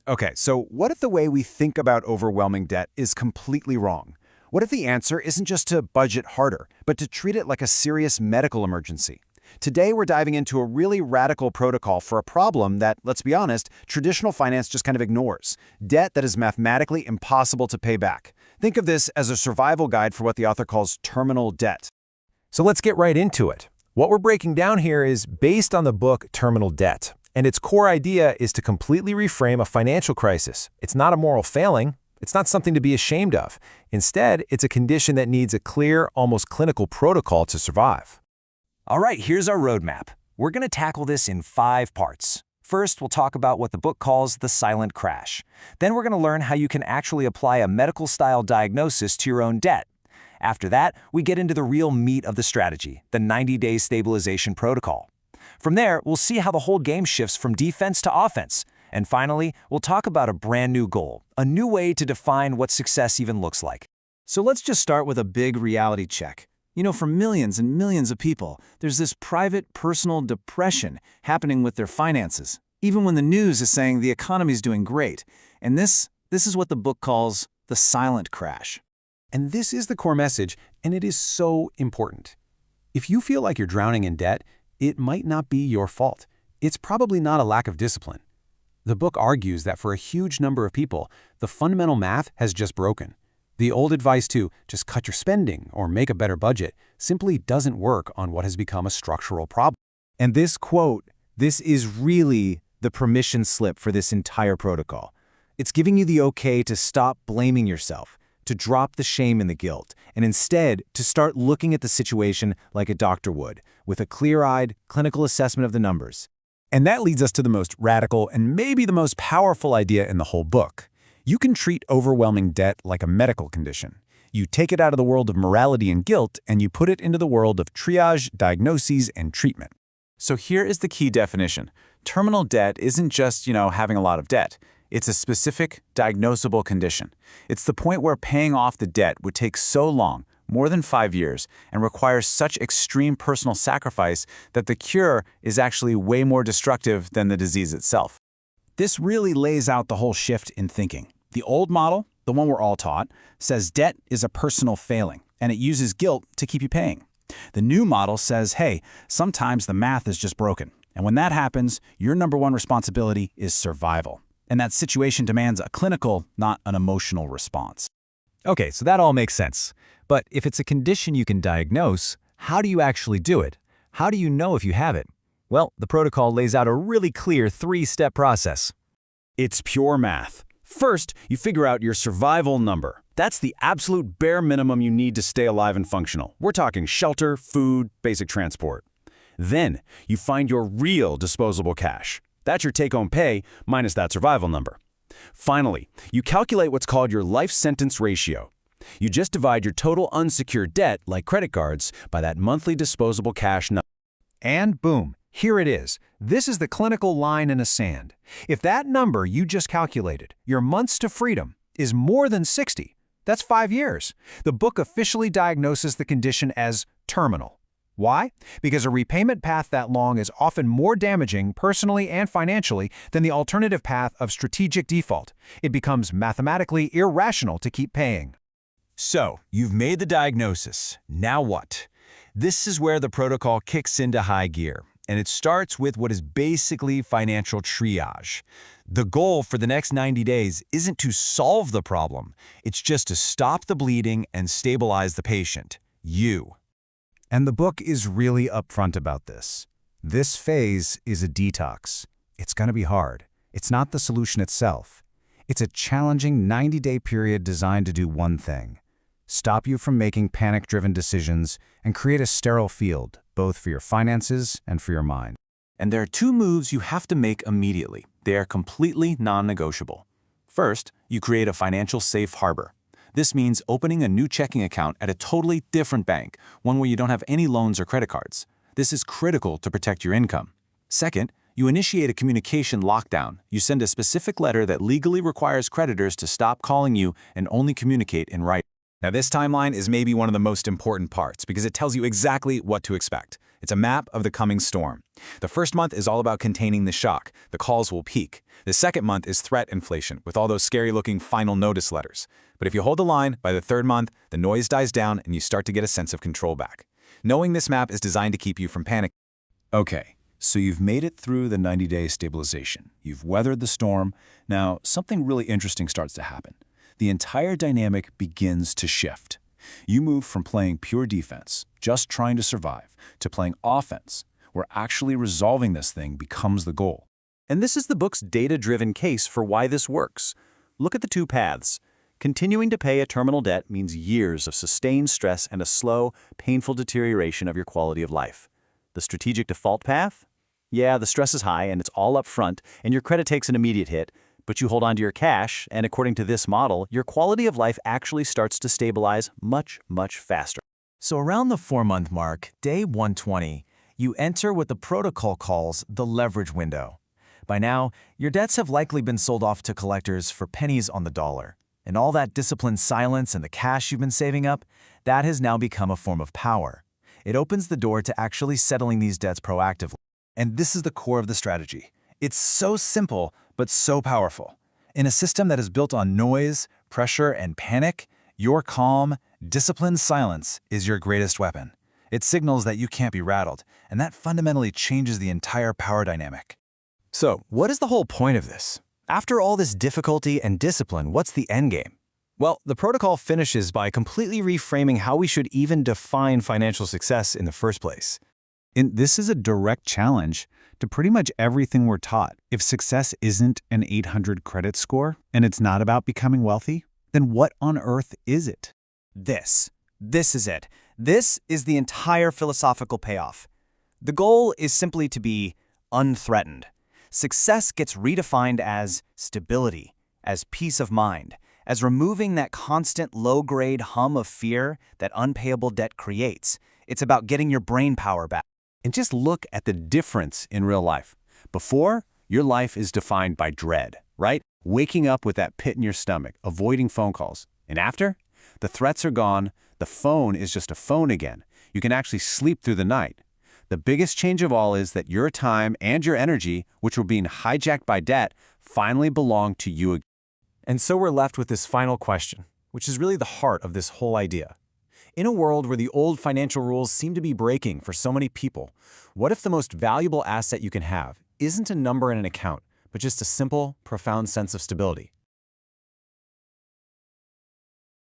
Okay, so what if the way we think about overwhelming debt is completely wrong? What if the answer isn't just to budget harder, but to treat it like a serious medical emergency? Today, we're diving into a really radical protocol for a problem that, let's be honest, traditional finance just kind of ignores: debt that is mathematically impossible to pay back. Think of this as a survival guide for what the author calls terminal debt. So let's get right into it. What we're breaking down here is based on the book Terminal Debt, and its core idea is to completely reframe a financial crisis. It's not a moral failing. It's not something to be ashamed of. Instead, it's a condition that needs a clear, almost clinical protocol to survive. All right, here's our roadmap. We're going to tackle this in 5 parts. First, we'll talk about what the book calls the silent crash. Then we're going to learn how you can actually apply a medical-style diagnosis to your own debt. After that, we get into the real meat of the strategy, the 90-day stabilization protocol. From there, we'll see how the whole game shifts from defense to offense. And finally, we'll talk about a brand new goal, a new way to define what success even looks like. So let's just start with a big reality check. You know, for millions and millions of people, there's this private, personal depression happening with their finances, even when the news is saying the economy's doing great. And this is what the book calls the silent crash. And this is the core message, and it is so important. If you feel like you're drowning in debt, it might not be your fault. It's probably not a lack of discipline. The book argues that for a huge number of people, the fundamental math has just broken. The old advice to just cut your spending or make a better budget simply doesn't work on what has become a structural problem. And this quote, this is really the permission slip for this entire protocol. It's giving you the okay to stop blaming yourself, to drop the shame and the guilt, and instead to start looking at the situation like a doctor would, with a clear-eyed, clinical assessment of the numbers. And that leads us to the most radical and maybe the most powerful idea in the whole book. You can treat overwhelming debt like a medical condition. You take it out of the world of morality and guilt, and you put it into the world of triage, diagnoses, and treatment. So here is the key definition. Terminal debt isn't just, having a lot of debt. It's a specific, diagnosable condition. It's the point where paying off the debt would take so long, more than 5 years, and requires such extreme personal sacrifice that the cure is actually way more destructive than the disease itself. This really lays out the whole shift in thinking. The old model, the one we're all taught, says debt is a personal failing, and it uses guilt to keep you paying. The new model says, hey, sometimes the math is just broken, and when that happens, your number one responsibility is survival. And that situation demands a clinical, not an emotional response. Okay, so that all makes sense. But if it's a condition you can diagnose, how do you actually do it? How do you know if you have it? Well, the protocol lays out a really clear 3-step process. It's pure math. First, you figure out your survival number. That's the absolute bare minimum you need to stay alive and functional. We're talking shelter, food, basic transport. Then, you find your real disposable cash. That's your take-home pay minus that survival number. Finally, you calculate what's called your life sentence ratio. You just divide your total unsecured debt, like credit cards, by that monthly disposable cash number. And boom, here it is. This is the clinical line in the sand. If that number you just calculated, your months to freedom, is more than 60, that's 5 years. The book officially diagnoses the condition as terminal. Why? Because a repayment path that long is often more damaging personally and financially than the alternative path of strategic default. It becomes mathematically irrational to keep paying. So, you've made the diagnosis. Now what? This is where the protocol kicks into high gear, and it starts with what is basically financial triage. The goal for the next 90 days isn't to solve the problem. It's just to stop the bleeding and stabilize the patient, you. And the book is really upfront about this. This phase is a detox. It's going to be hard. It's not the solution itself. It's a challenging 90-day period designed to do one thing: stop you from making panic-driven decisions and create a sterile field, both for your finances and for your mind. And there are 2 moves you have to make immediately. They are completely non-negotiable. First, you create a financial safe harbor. This means opening a new checking account at a totally different bank, one where you don't have any loans or credit cards. This is critical to protect your income. Second, you initiate a communication lockdown. You send a specific letter that legally requires creditors to stop calling you and only communicate in writing. Now, this timeline is maybe one of the most important parts because it tells you exactly what to expect. It's a map of the coming storm. The first month is all about containing the shock. The calls will peak. The second month is threat inflation, with all those scary-looking final notice letters. But if you hold the line, by the third month, the noise dies down and you start to get a sense of control back. Knowing this map is designed to keep you from panic. Okay, so you've made it through the 90-day stabilization. You've weathered the storm. Now, something really interesting starts to happen. The entire dynamic begins to shift. You move from playing pure defense, just trying to survive, to playing offense, where actually resolving this thing becomes the goal. And this is the book's data-driven case for why this works. Look at the two paths. Continuing to pay a terminal debt means years of sustained stress and a slow, painful deterioration of your quality of life. The strategic default path? Yeah, the stress is high and it's all up front, and your credit takes an immediate hit, but you hold on to your cash, and according to this model, your quality of life actually starts to stabilize much, much faster. So around the 4-month mark, day 120, you enter what the protocol calls the leverage window. By now, your debts have likely been sold off to collectors for pennies on the dollar. And all that disciplined silence and the cash you've been saving up, that has now become a form of power. It opens the door to actually settling these debts proactively. And this is the core of the strategy. It's so simple, but so powerful. In a system that is built on noise, pressure, and panic, your calm, disciplined silence is your greatest weapon. It signals that you can't be rattled, and that fundamentally changes the entire power dynamic. So, what is the whole point of this? After all this difficulty and discipline, what's the endgame? Well, the protocol finishes by completely reframing how we should even define financial success in the first place. And this is a direct challenge to pretty much everything we're taught. If success isn't an 800 credit score and it's not about becoming wealthy, then what on earth is it? This is it. This is the entire philosophical payoff. The goal is simply to be unthreatened. Success gets redefined as stability, as peace of mind, as removing that constant low-grade hum of fear that unpayable debt creates. It's about getting your brain power back. And just look at the difference in real life. Before, your life is defined by dread, right? Waking up with that pit in your stomach, avoiding phone calls. And after? The threats are gone. The phone is just a phone again. You can actually sleep through the night. The biggest change of all is that your time and your energy, which were being hijacked by debt, finally belong to you again. And so we're left with this final question, which is really the heart of this whole idea. In a world where the old financial rules seem to be breaking for so many people, what if the most valuable asset you can have isn't a number in an account, but just a simple, profound sense of stability?